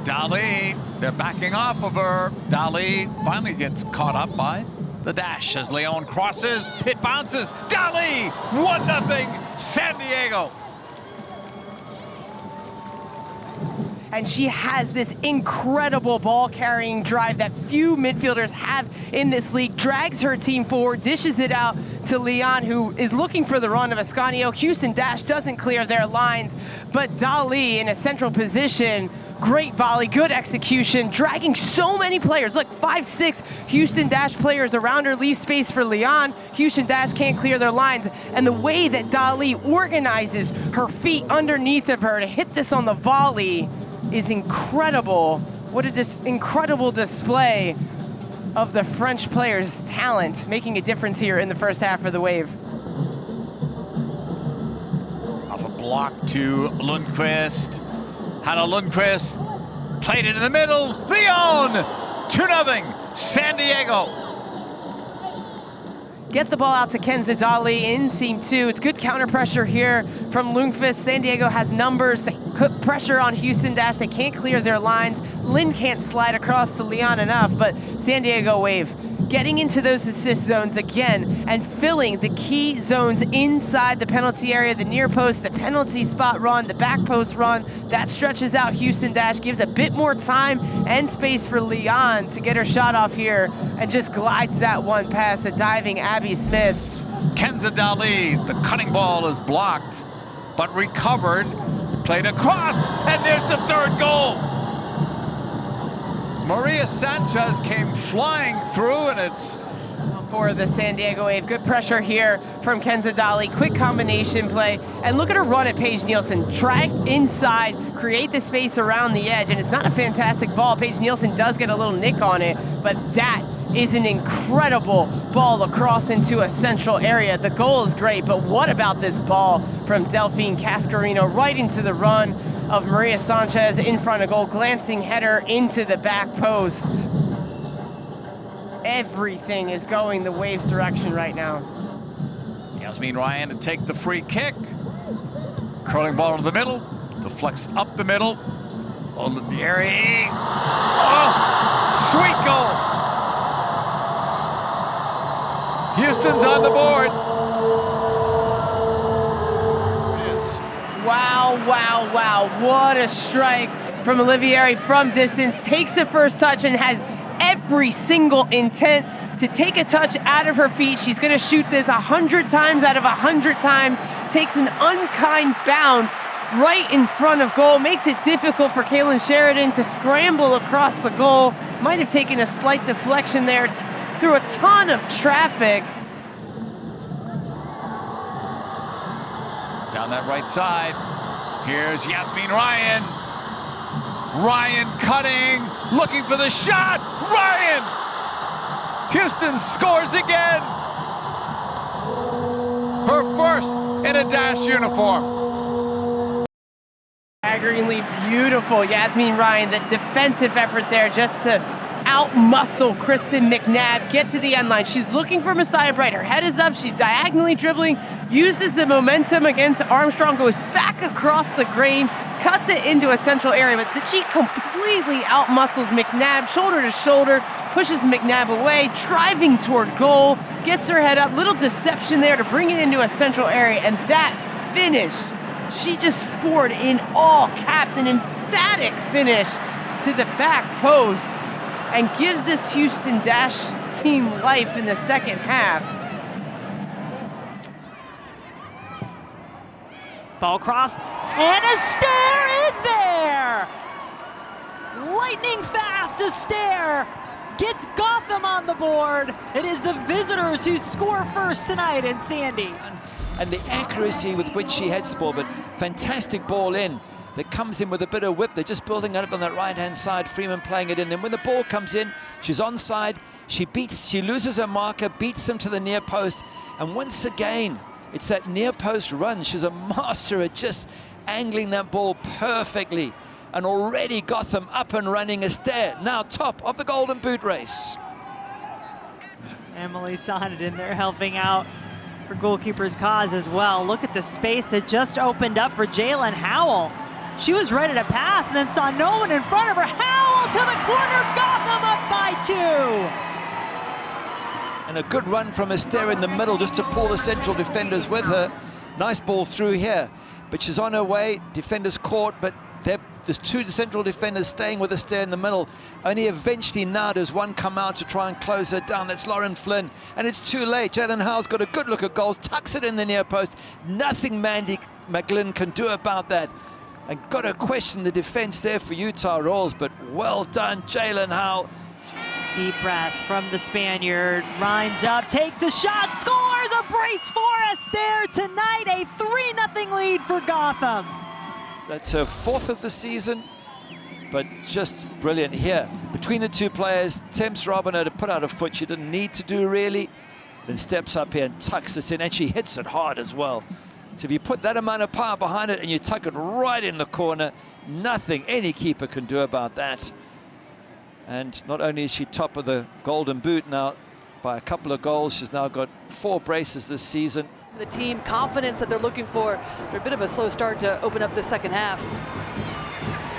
Dali, they're backing off of her. Dali finally gets caught up by the dash as Leon crosses. It bounces. Dali, 1-0 San Diego. And she has this incredible ball-carrying drive that few midfielders have in this league. Drags her team forward, dishes it out to Leon, who is looking for the run of Ascanio. Houston Dash doesn't clear their lines, but Dali in a central position. Great volley, good execution, dragging so many players. Look, 5-6 Houston Dash players around her, leave space for Leon. Houston Dash can't clear their lines. And the way that Dali organizes her feet underneath of her to hit this on the volley is incredible. What a incredible display of the French players' talent, making a difference here in the first half for the Wave. Off a block to Lundqvist. Hannah Lundqvist played it in the middle. Leon, 2-0 San Diego. Get the ball out to Kenza Dali in seam 2. It's good counter pressure here from Lundqvist. San Diego has numbers. They put pressure on Houston Dash. They can't clear their lines. Lynn can't slide across to Leon enough, but San Diego Wave getting into those assist zones again and filling the key zones inside the penalty area, the near post, the penalty spot run, the back post run. That stretches out Houston Dash, gives a bit more time and space for Leon to get her shot off here and just glides that one past the diving Abby Smith. Kenza Dali, the cutting ball is blocked, but recovered, played across, and there's the third goal. Maria Sanchez came flying through, and it's for the San Diego Wave. Good pressure here from Kenza Dali. Quick combination play. And look at her run at Paige Nielsen. Drag inside, create the space around the edge. And it's not a fantastic ball. Paige Nielsen does get a little nick on it, but that is an incredible ball across into a central area. The goal is great, but what about this ball from Delphine Cascarino right into the run of Maria Sanchez in front of goal, glancing header into the back post. Everything is going the Wave's direction right now. Yasmin Ryan to take the free kick. Curling ball to the middle, deflects up the middle. Olivieri. Oh, sweet goal. Houston's on the board. Wow, wow, wow. What a strike from Olivieri from distance. Takes the first touch and has every single intent to take a touch out of her feet. She's going to shoot this 100 times out of 100 times. Takes an unkind bounce right in front of goal. Makes it difficult for Kaylin Sheridan to scramble across the goal. Might have taken a slight deflection there through a ton of traffic. Down that right side, here's Yasmin Ryan. Ryan cutting, looking for the shot. Ryan! Houston scores again. Her first in a Dash uniform. Staggeringly beautiful, Yasmin Ryan. The defensive effort there just to out-muscle Kristen McNabb, get to the end line. She's looking for Messiah Bright. Her head is up. She's diagonally dribbling, uses the momentum against Armstrong, goes back across the grain, cuts it into a central area, but she completely out-muscles McNabb, shoulder to shoulder, pushes McNabb away, driving toward goal, gets her head up. Little deception there to bring it into a central area, and that finish, she just scored in all caps, an emphatic finish to the back post, and gives this Houston Dash team life in the second half. Ball crossed, and Astaire is there! Lightning fast, Astaire gets Gotham on the board. It is the visitors who score first tonight in Sandy. And the accuracy with which she heads the ball, but fantastic ball in. That comes in with a bit of whip. They're just building it up on that right-hand side. Freeman playing it in. Then when the ball comes in, she's onside. She loses her marker, beats them to the near post. And once again, it's that near post run. She's a master at just angling that ball perfectly. And already Gotham up and running. Astaire now top of the Golden Boot race. Emily Sonnet in there helping out her goalkeeper's cause as well. Look at the space that just opened up for Jalen Howell. She was ready to pass and then saw no one in front of her. Howell to the corner, Gotham up by 2. And a good run from Astaire in the middle just to pull the central defenders with her. Nice ball through here, but she's on her way. Defenders caught, but there's 2 central defenders staying with Astaire in the middle. Only eventually now does one come out to try and close her down. That's Lauren Flynn, and it's too late. Jalen Howell's got a good look at goals, tucks it in the near post. Nothing Mandy McGlynn can do about that. And got to question the defense there for Utah Royals, but well done, Jalen Howell. Deep breath from the Spaniard, lines up, takes a shot, scores a brace for Astaire tonight, a 3-0 lead for Gotham. That's her 4th of the season, but just brilliant here. Between the 2 players, Temps Robin had to put out a foot she didn't need to do really, then steps up here and tucks this in, and she hits it hard as well. So if you put that amount of power behind it and you tuck it right in the corner, nothing any keeper can do about that. And not only is she top of the Golden Boot now by a couple of goals, she's now got 4 braces this season. The team confidence that they're looking for after a bit of a slow start to open up the second half.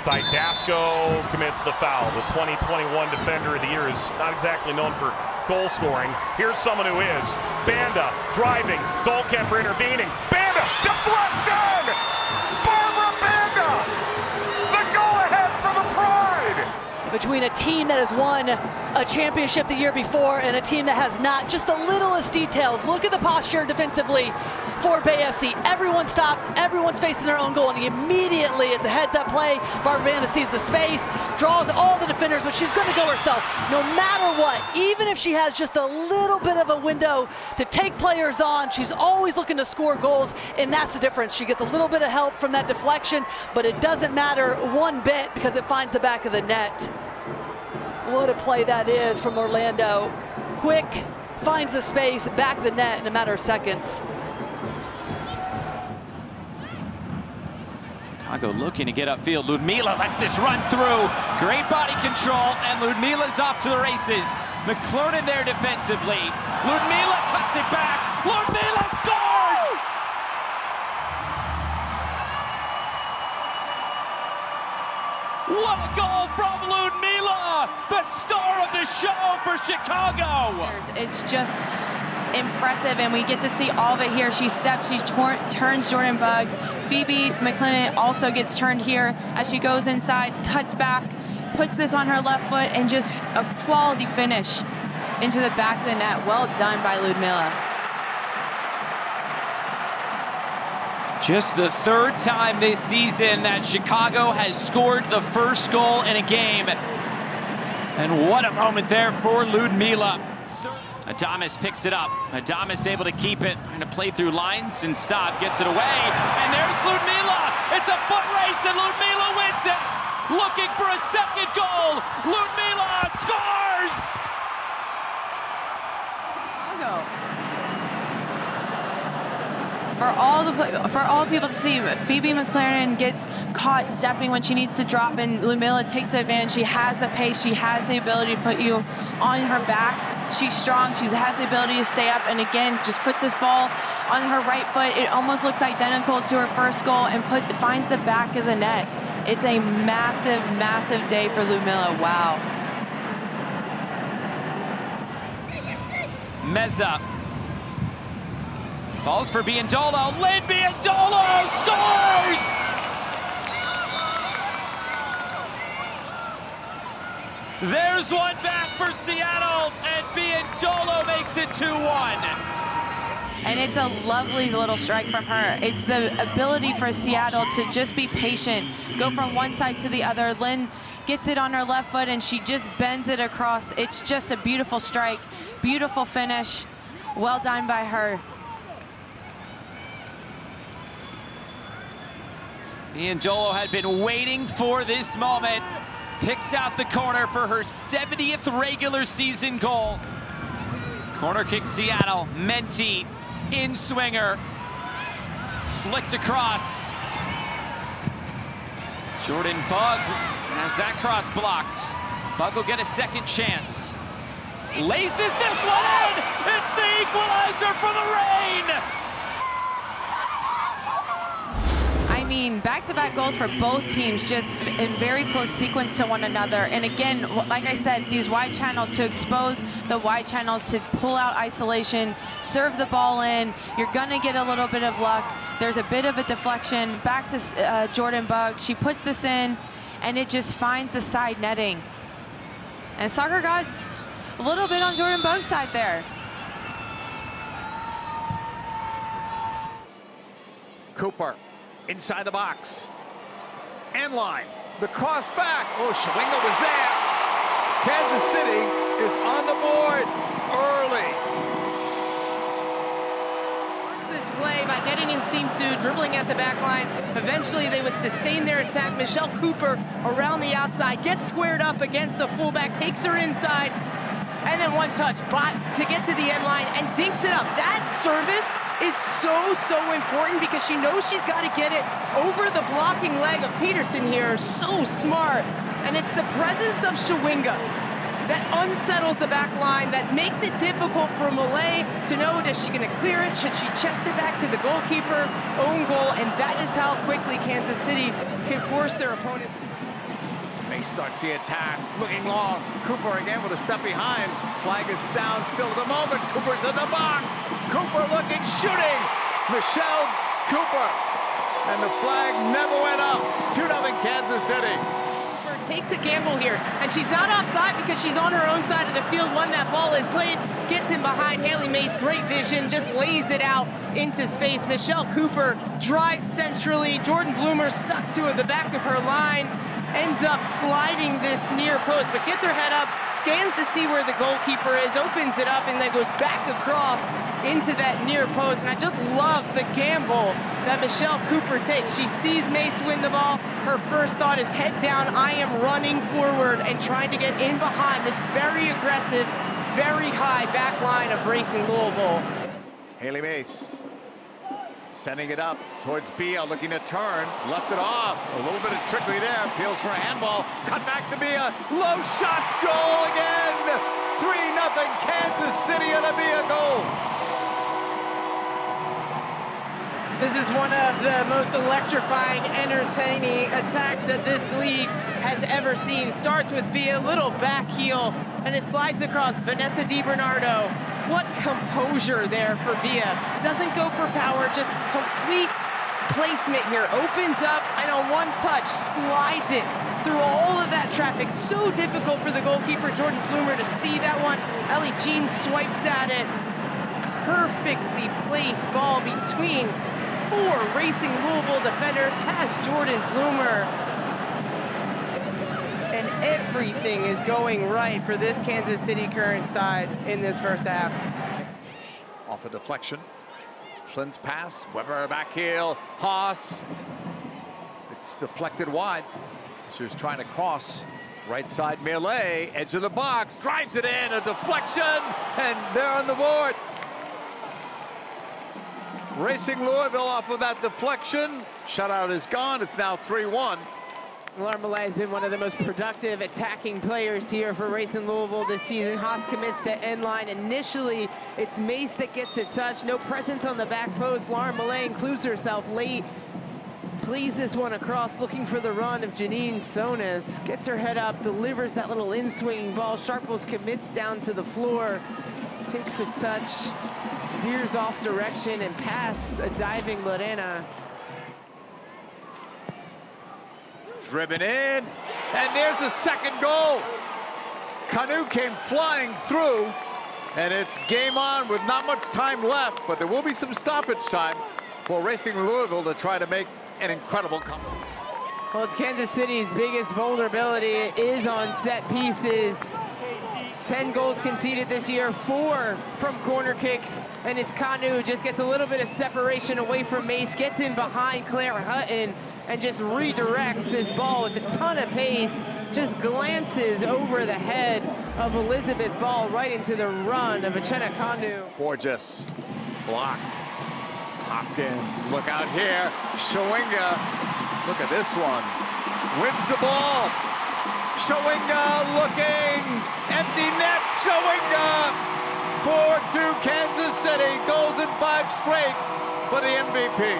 Didasco commits the foul. The 2021 Defender of the Year is not exactly known for goal scoring. Here's someone who is. Banda driving. Dahlkemper intervening. Banda deflects in! Barbara Banda! The go-ahead for the Pride! Between a team that has won a championship the year before and a team that has not, just the littlest details. Look at the posture defensively for Bay FC. Everyone stops, everyone's facing their own goal, and immediately it's a heads-up play. Barbara Banda sees the space, draws all the defenders, but she's going to go herself no matter what. Even if she has just a little bit of a window to take players on, she's always looking to score goals, and that's the difference. She gets a little bit of help from that deflection, but it doesn't matter one bit because it finds the back of the net. What a play that is from Orlando. Quick, finds the space, back of the net in a matter of seconds. Chicago looking to get upfield. Ludmila lets this run through. Great body control, and Ludmila's off to the races. McClernand there defensively. Ludmila cuts it back. Ludmila scores! What a goal from Ludmila, the star of the show for Chicago. It's just impressive, and we get to see all of it here. She steps, she turns Jordan Bugg. Phoebe McClernand also gets turned here as she goes inside, cuts back, puts this on her left foot, and just a quality finish into the back of the net. Well done by Ludmila. Just the 3rd time this season that Chicago has scored the first goal in a game. And what a moment there for Ludmila. Adames picks it up. Adames able to keep it. Trying to play through lines and stop. Gets it away. And there's Ludmila. It's a foot race and Ludmila wins it. Looking for a second goal. Ludmila scores! For all people to see, Phoebe McClernand gets caught stepping when she needs to drop, and Ludmila takes advantage. She has the pace, she has the ability to put you on her back. She's strong, she has the ability to stay up, and again, just puts this ball on her right foot. It almost looks identical to her first goal, and finds the back of the net. It's a massive, massive day for Ludmila. Wow. Meza falls for Biondolo. Lynn Biondolo scores! There's one back for Seattle, and Biondolo makes it 2-1. And it's a lovely little strike from her. It's the ability for Seattle to just be patient, go from one side to the other. Lynn gets it on her left foot, and she just bends it across. It's just a beautiful strike, beautiful finish. Well done by her. Biondolo had been waiting for this moment. Picks out the corner for her 70th regular season goal. Corner kick Seattle. Menti in swinger. Flicked across. Jordan Bugg has that cross blocked. Bugg will get a second chance. Laces this one in! It's the equalizer for the Reign! I mean, back-to-back goals for both teams, just in very close sequence to one another. And again, like I said, these wide channels to expose the wide channels, to pull out isolation, serve the ball in. You're going to get a little bit of luck. There's a bit of a deflection back to Jordan Bugg. She puts this in, and it just finds the side netting. And Soccer Gods a little bit on Jordan Bugg's side there. Cooper inside the box. End line. The cross back. Oh, Schwingle was there. Kansas City is on the board early. This play by getting in seam 2, dribbling at the back line. Eventually they would sustain their attack. Michelle Cooper around the outside, gets squared up against the fullback, takes her inside, and then one touch to get to the end line and dinks it up. That service is so important because she knows she's got to get it over the blocking leg of Peterson here. So smart. And it's the presence of Schwingle that unsettles the back line, that makes it difficult for Malay to know, is she going to clear it? Should she chest it back to the goalkeeper? Own goal, and that is how quickly Kansas City can force their opponents. May starts the attack, looking long. Cooper again with a step behind. Flag is down still at the moment. Cooper's in the box. Cooper looking, shooting. Michelle Cooper. And the flag never went up. 2-0 Kansas City. Takes a gamble here, and she's not offside because she's on her own side of the field when that ball is played. Gets in behind Haley Mace, great vision, just lays it out into space. Michelle Cooper drives centrally. Jordan Bloomer stuck to the back of her line, ends up sliding this near post, but gets her head up, scans to see where the goalkeeper is, opens it up, and then goes back across into that near post. And I just love the gamble that Michelle Cooper takes. She sees Mace win the ball. Her first thought is head down. I am running forward and trying to get in behind this very aggressive, very high back line of Racing Louisville. Haley Mace sending it up towards Bia, looking to turn, left it off. A little bit of trickery there. Appeals for a handball. Cut back to Bia. Low shot, goal again. 3-0 Kansas City and a Bia goal. This is one of the most electrifying, entertaining attacks that this league has ever seen. Starts with Bia, little back heel, and it slides across Vanessa DiBernardo. What composure there for Bia. Doesn't go for power, just complete placement here. Opens up, and on one touch, slides it through all of that traffic. So difficult for the goalkeeper, Jordan Bloomer, to see that one. Ellie Jean swipes at it. Perfectly placed ball between 4 Racing Louisville defenders past Jordan Bloomer. And everything is going right for this Kansas City Current side in this first half. Off a deflection. Flynn's pass, Weber back heel, Haas. It's deflected wide. She was trying to cross. Right side melee, edge of the box, drives it in, a deflection, and they're on the board. Racing Louisville off of that deflection. Shutout is gone. It's now 3-1. Laura Malay has been one of the most productive attacking players here for Racing Louisville this season. Haas commits to end line. Initially, it's Mace that gets a touch. No presence on the back post. Laura Malay includes herself late. Plays this one across, looking for the run of Janine Sonis. Gets her head up, delivers that little in-swinging ball. Sharples commits down to the floor. Takes a touch. Veers off direction and past a diving Lorena. Driven in, and there's the second goal. Kanu came flying through, and it's game on with not much time left, but there will be some stoppage time for Racing Louisville to try to make an incredible comeback. Well, it's Kansas City's biggest vulnerability is on set pieces. 10 goals conceded this year, 4 from corner kicks, and it's Kanu who just gets a little bit of separation away from Mace, gets in behind Claire Hutton, and just redirects this ball with a ton of pace, just glances over the head of Elizabeth Ball right into the run of Uchenna Kanu. Borges blocked. Hopkins, look out here. Schwingle, look at this one. Wins the ball. Schwingle looking, empty net. Schwingle 4-2 Kansas City. Goals in 5 straight for the MVP.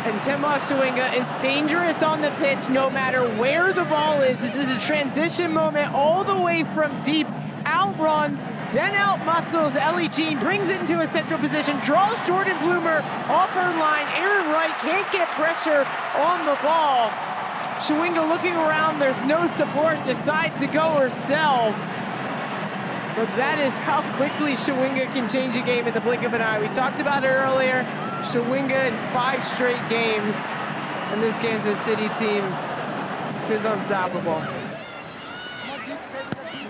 And Temba Chawinga is dangerous on the pitch no matter where the ball is. This is a transition moment all the way from deep. Outruns, then out muscles Ellie Jean, brings it into a central position, draws Jordan Bloomer off her line. Aaron Wright can't get pressure on the ball. Chawinga looking around, there's no support, decides to go herself. But that is how quickly Chawinga can change a game in the blink of an eye. We talked about it earlier. Chawinga in 5 straight games, and this Kansas City team is unstoppable.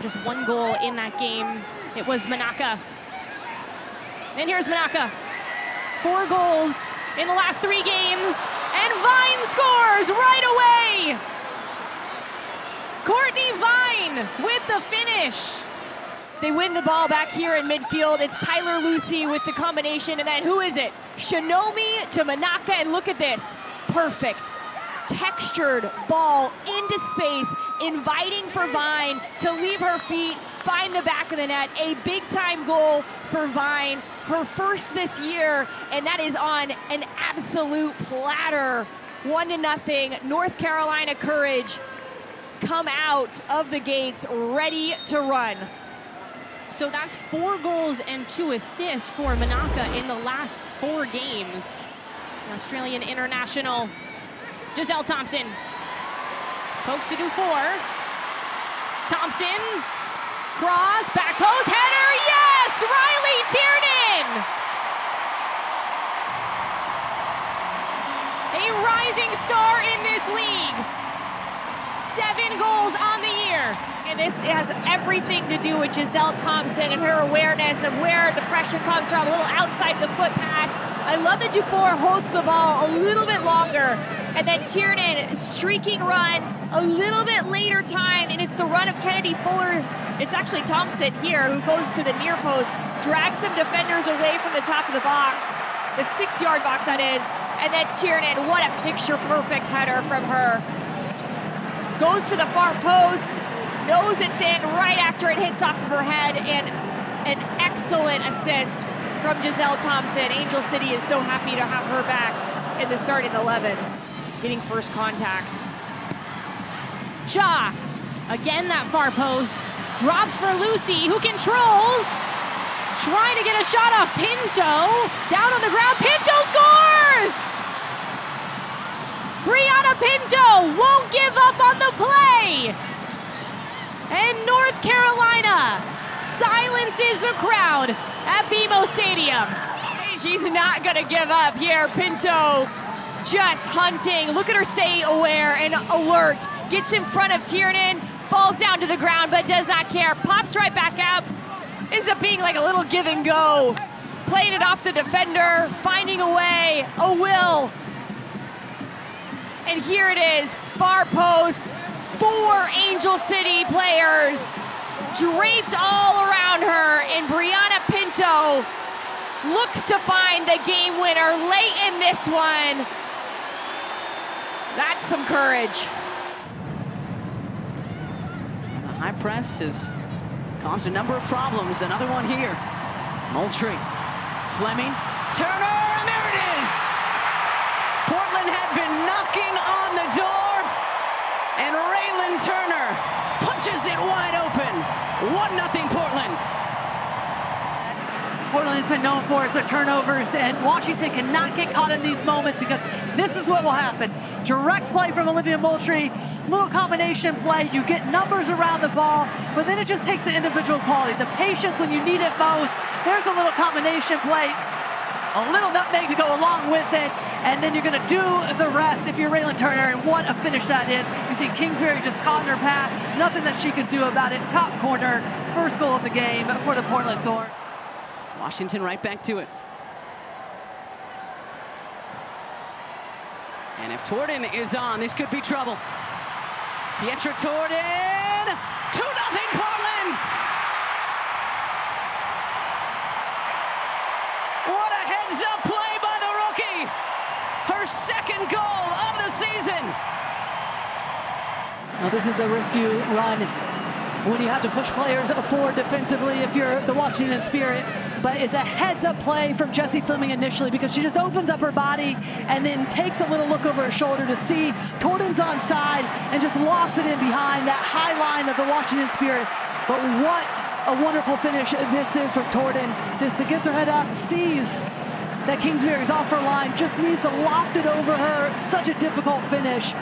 Just 1 goal in that game. It was Manaka. And here's Manaka. 4 goals in the last 3 games, and Vine scores right away. Courtney Vine with the finish. They win the ball back here in midfield. It's Tyler Lucy with the combination, and then who is it? Shinomi to Manaka, and look at this. Perfect. Textured ball into space, inviting for Vine to leave her feet, find the back of the net. A big-time goal for Vine, her first this year, and that is on an absolute platter. 1-0. North Carolina Courage come out of the gates ready to run. So that's 4 goals and 2 assists for Manaka in the last 4 games. An Australian international. Giselle Thompson pokes to do 4. Thompson, cross, back post, header, yes! Riley Tiernan! A rising star in this league. 7 goals on the year. And this has everything to do with Giselle Thompson and her awareness of where the pressure comes from, a little outside the foot pass. I love that Dufour holds the ball a little bit longer, and then Tiernan streaking run a little bit later time, and it's the run of Kennedy Fuller. It's actually Thompson here who goes to the near post, drags some defenders away from the top of the box, the 6-yard box that is, and then Tiernan, what a picture-perfect header from her. Goes to the far post, knows it's in right after it hits off of her head, and an excellent assist from Giselle Thompson. Angel City is so happy to have her back in the starting 11. Getting first contact. Shaw, again that far post, drops for Lucy, who controls, trying to get a shot off Pinto, down on the ground, Pinto scores! Brianna Pinto won't give up on the play! And North Carolina silences the crowd at BMO Stadium. She's not gonna give up here. Pinto just hunting. Look at her stay aware and alert. Gets in front of Tiernan, falls down to the ground but does not care. Pops right back up. Ends up being like a little give and go. Playing it off the defender, finding a way, a will. And here it is, far post. 4 Angel City players draped all around her, and Brianna Pinto looks to find the game winner late in this one. That's some courage. The high press has caused a number of problems. Another one here. Moultrie, Fleming, Turner, and there it is! Portland had been knocking on the door, and Raylan Turner punches it wide open. 1-0 Portland. Portland has been known for is their turnovers, and Washington cannot get caught in these moments because this is what will happen. Direct play from Olivia Moultrie, little combination play, you get numbers around the ball, but then it just takes the individual quality, the patience when you need it most. There's a little combination play, a little nutmeg to go along with it, and then you're going to do the rest if you're Raylan Turner, and what a finish that is. You see Kingsbury just caught in her path, nothing that she could do about it. Top corner, first goal of the game for the Portland Thorns. Washington right back to it. And if Torden is on, this could be trouble. Pietra Torden, 2-0 Portland! What a heads-up play by the rookie! Her second goal of the season! Now this is the rescue run when you have to push players forward defensively if you're the Washington Spirit. But it's a heads-up play from Jessie Fleming initially because she just opens up her body and then takes a little look over her shoulder to see Torden's on side and just lofts it in behind that high line of the Washington Spirit. But what a wonderful finish this is from Thorns. Just gets her head up, sees that Kingsbury's off her line, just needs to loft it over her. Such a difficult finish.